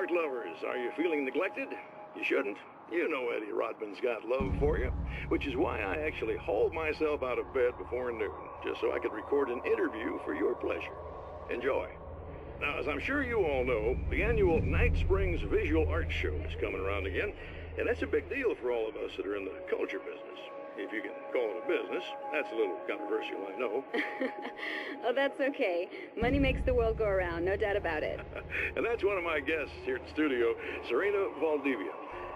art lovers, are you feeling neglected? You shouldn't. You know Eddie Rodman's got love for you, which is why I actually hauled myself out of bed before noon, just so I could record an interview for your pleasure. Enjoy. Now, as I'm sure you all know, the annual Night Springs Visual Arts Show is coming around again, and that's a big deal for all of us that are in the culture business. If you can call it a business. That's a little controversial, I know. Oh, that's okay. Money makes the world go around, no doubt about it. And that's one of my guests here at the studio, Serena Valdivia.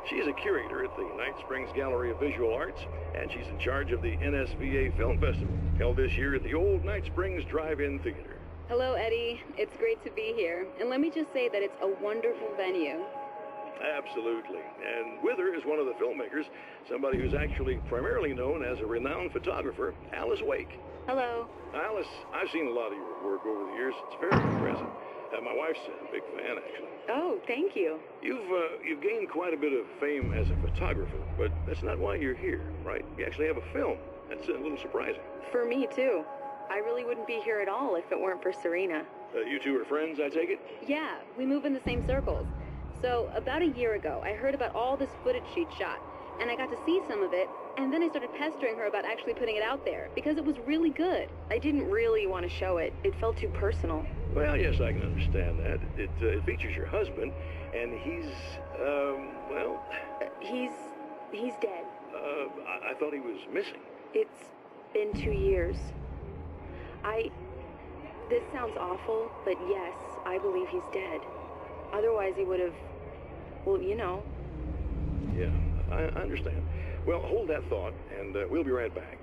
She's a curator at the Night Springs Gallery of Visual Arts, and she's in charge of the NSVA Film Festival, held this year at the old Night Springs Drive-In Theater. Hello, Eddie. It's great to be here. And let me just say that it's a wonderful venue. Absolutely. And with her is one of the filmmakers, somebody who's actually primarily known as a renowned photographer, Alice Wake. Hello. Alice, I've seen a lot of your work over the years. It's very impressive. My wife's a big fan, actually. Oh, thank you. You've gained quite a bit of fame as a photographer, but that's not why you're here, right? You actually have a film. That's a little surprising. For me, too. I really wouldn't be here at all if it weren't for Serena. You two are friends, I take it? Yeah, we move in the same circles. So, about a year ago, I heard about all this footage she'd shot, and I got to see some of it, and then I started pestering her about actually putting it out there, because it was really good. I didn't really want to show it. It felt too personal. Well, yes, I can understand that. It features your husband, and he's, well... He's dead. I thought he was missing. It's been 2 years. This sounds awful, but yes, I believe he's dead. Otherwise he would have, well, you know. Yeah, I understand. Well, hold that thought, and we'll be right back.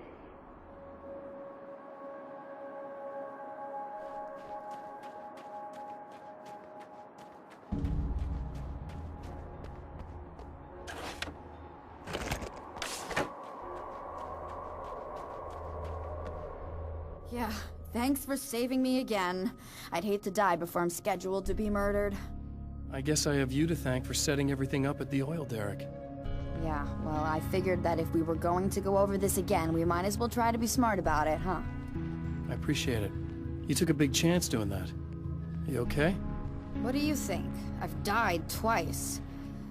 Yeah, thanks for saving me again. I'd hate to die before I'm scheduled to be murdered. I guess I have you to thank for setting everything up at the oil derrick. Yeah, well, I figured that if we were going to go over this again, we might as well try to be smart about it, huh? I appreciate it. You took a big chance doing that. You okay? What do you think? I've died twice.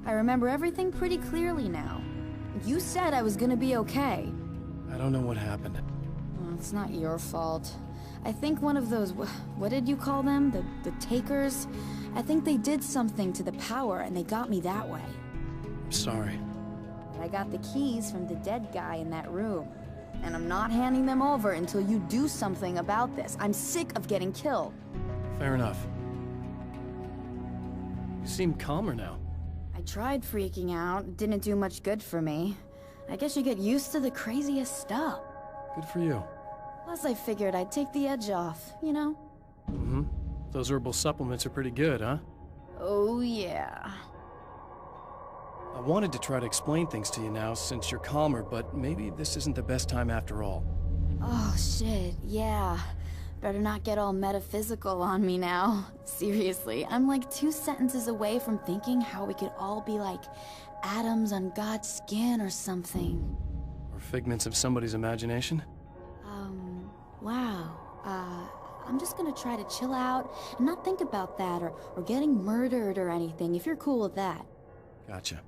I remember everything pretty clearly now. You said I was gonna be okay. I don't know what happened. Well, it's not your fault. I think one of those, what did you call them? The takers? I think they did something to the power and they got me that way. I'm sorry. But I got the keys from the dead guy in that room. And I'm not handing them over until you do something about this. I'm sick of getting killed. Fair enough. You seem calmer now. I tried freaking out. It didn't do much good for me. I guess you get used to the craziest stuff. Good for you. Plus I figured I'd take the edge off, you know? Mm-hmm. Those herbal supplements are pretty good, huh? Oh, yeah. I wanted to try to explain things to you now since you're calmer, but maybe this isn't the best time after all. Oh, shit, yeah. Better not get all metaphysical on me now. Seriously, I'm like 2 sentences away from thinking how we could all be like atoms on God's skin or something. Or figments of somebody's imagination? Wow. I'm just gonna try to chill out and not think about that or getting murdered or anything, if you're cool with that. Gotcha.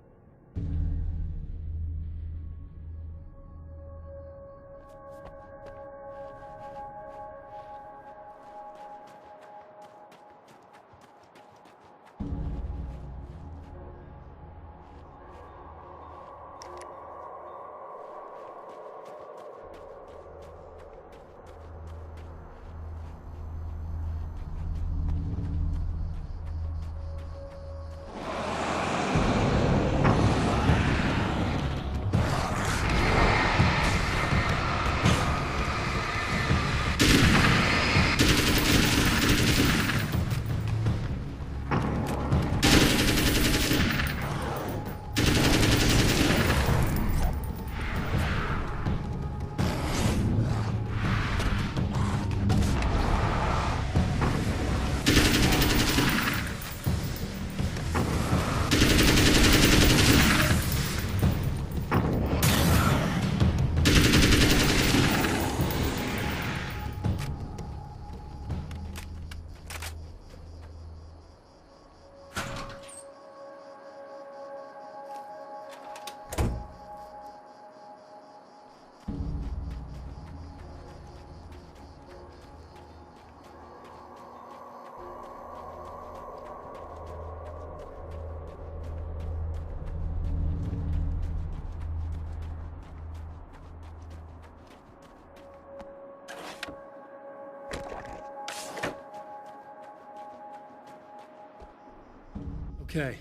okay.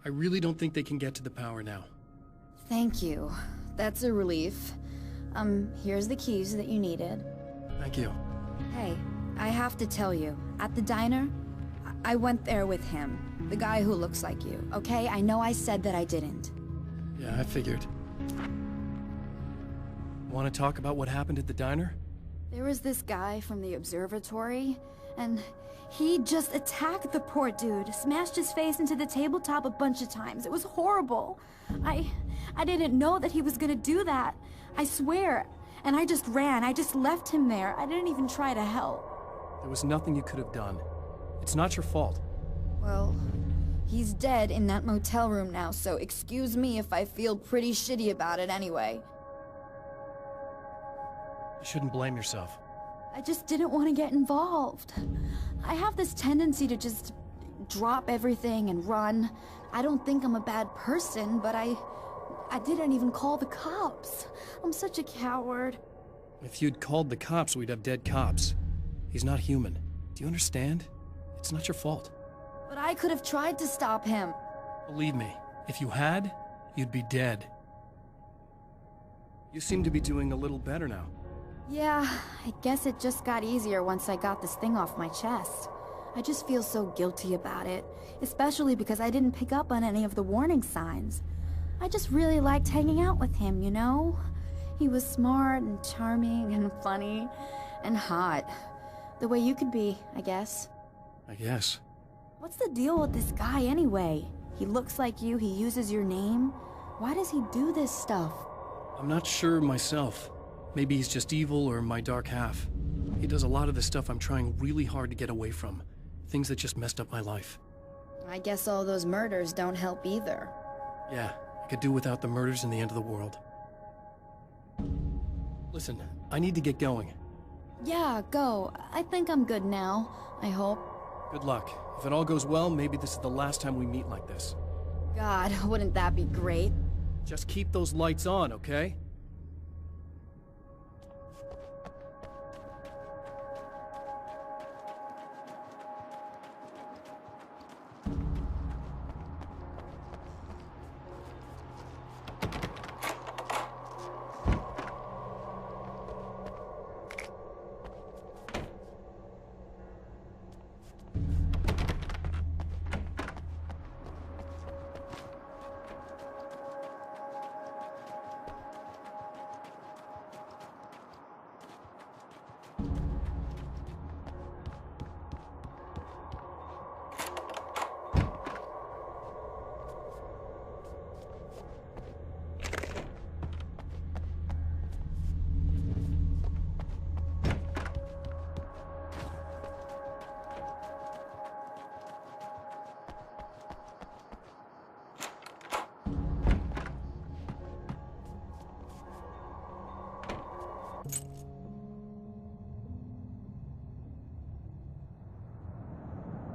I really don't think they can get to the power now. Thank you. That's a relief. Here's the keys that you needed. Thank you. Hey, I have to tell you, at the diner, I went there with him. The guy who looks like you, okay? I know I said that I didn't. Yeah, I figured. Want to talk about what happened at the diner? There was this guy from the observatory, and he just attacked the poor dude, smashed his face into the tabletop a bunch of times. It was horrible. I didn't know that he was gonna do that. I swear. And I just ran. I just left him there. I didn't even try to help. There was nothing you could have done. It's not your fault. Well, he's dead in that motel room now, so excuse me if I feel pretty shitty about it anyway. You shouldn't blame yourself. I just didn't want to get involved. I have this tendency to just drop everything and run. I don't think I'm a bad person, but I didn't even call the cops. I'm such a coward. If you'd called the cops, we'd have dead cops. He's not human. Do you understand? It's not your fault. But I could have tried to stop him. Believe me, if you had, you'd be dead. You seem to be doing a little better now. Yeah, I guess it just got easier once I got this thing off my chest. I just feel so guilty about it, especially because I didn't pick up on any of the warning signs. I just really liked hanging out with him, you know? He was smart and charming and funny and hot. The way you could be, I guess. I guess. What's the deal with this guy anyway? He looks like you, he uses your name. Why does he do this stuff? I'm not sure myself. Maybe he's just evil or my dark half. He does a lot of the stuff I'm trying really hard to get away from. Things that just messed up my life. I guess all those murders don't help either. Yeah, I could do without the murders and the end of the world. Listen, I need to get going. Yeah, go. I think I'm good now. I hope. Good luck. If it all goes well, maybe this is the last time we meet like this. God, wouldn't that be great? Just keep those lights on, okay?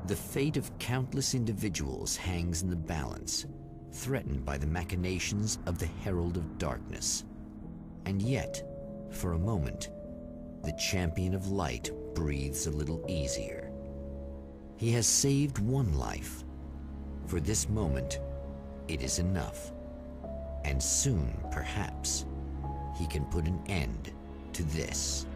The fate of countless individuals hangs in the balance, threatened by the machinations of the Herald of Darkness. And yet, for a moment, the Champion of Light breathes a little easier. He has saved one life. For this moment, it is enough. And soon, perhaps, he can put an end to this.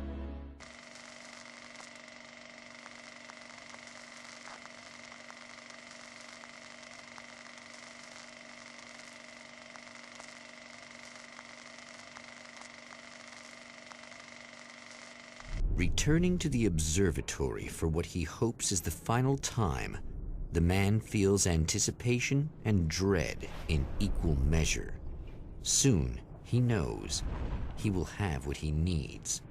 Returning to the observatory for what he hopes is the final time, the man feels anticipation and dread in equal measure. Soon, he knows, he will have what he needs.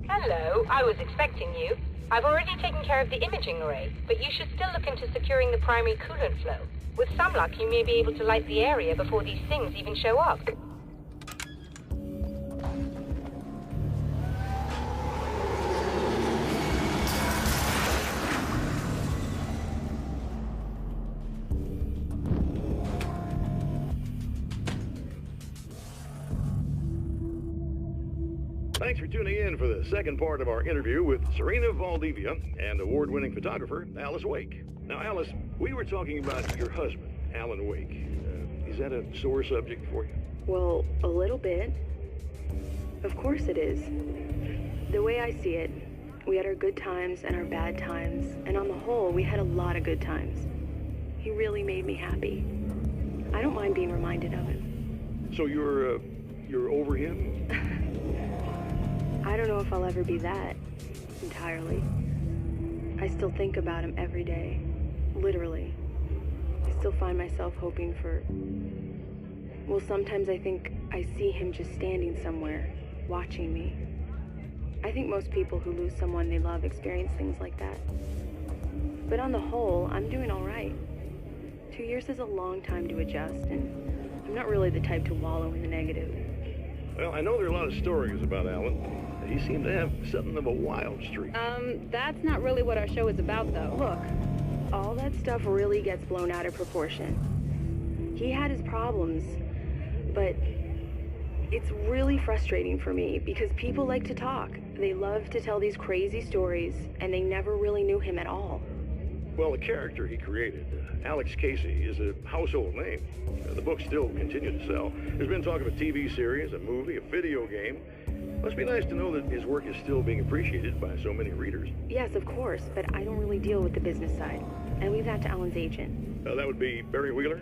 Hello, I was expecting you. I've already taken care of the imaging array, but you should still look into securing the primary coolant flow. With some luck, you may be able to light the area before these things even show up. Thanks for tuning in for the second part of our interview with Serena Valdivia and award-winning photographer Alice Wake. Now, Alice, we were talking about your husband, Alan Wake. Is that a sore subject for you? Well, a little bit. Of course it is. The way I see it, we had our good times and our bad times, and on the whole, we had a lot of good times. He really made me happy. I don't mind being reminded of him. So you're over him? I don't know if I'll ever be that, entirely. I still think about him every day. Literally. I still find myself hoping for... Well, sometimes I think I see him just standing somewhere, watching me. I think most people who lose someone they love experience things like that. But on the whole, I'm doing all right. 2 years is a long time to adjust, and I'm not really the type to wallow in the negative. Well, I know there are a lot of stories about Alan. He seemed to have something of a wild streak. That's not really what our show is about, though. Look, all that stuff really gets blown out of proportion. He had his problems, but it's really frustrating for me because people like to talk. They love to tell these crazy stories, and they never really knew him at all. Well, the character he created, Alex Casey, is a household name. The books still continue to sell. There's been talk of a TV series, a movie, a video game. Must be nice to know that his work is still being appreciated by so many readers. Yes, of course, but I don't really deal with the business side. I leave that to Alan's agent. That would be Barry Wheeler.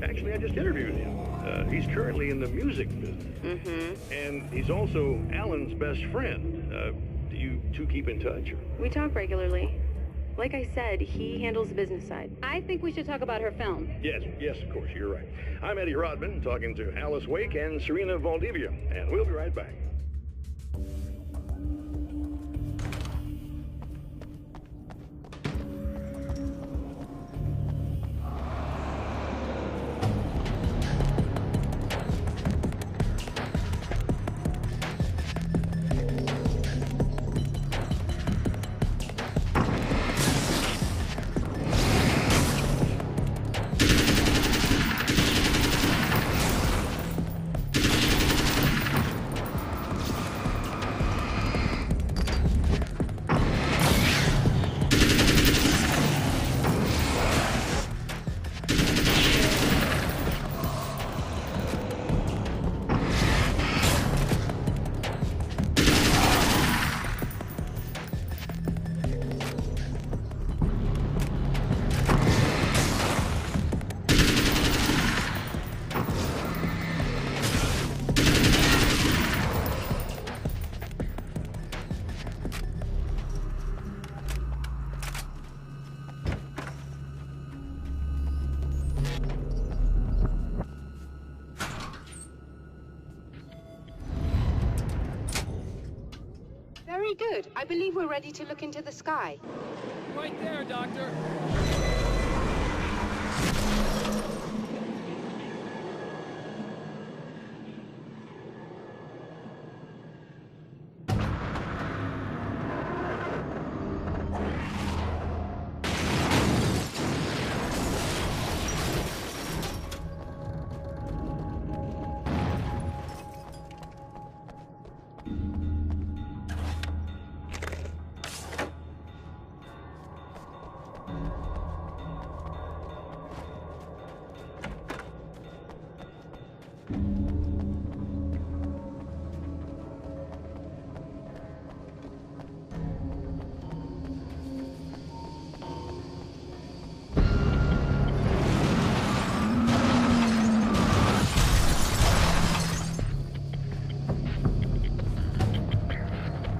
Actually, I just interviewed him. He's currently in the music business. Mm-hmm. And he's also Alan's best friend. Do you two keep in touch? We talk regularly. Like I said, he handles the business side. I think we should talk about her film. Yes, of course, you're right. I'm Eddie Rodman, talking to Alice Wake and Serena Valdivia, and we'll be right back. Very good. I believe we're ready to look into the sky. Right there, Doctor.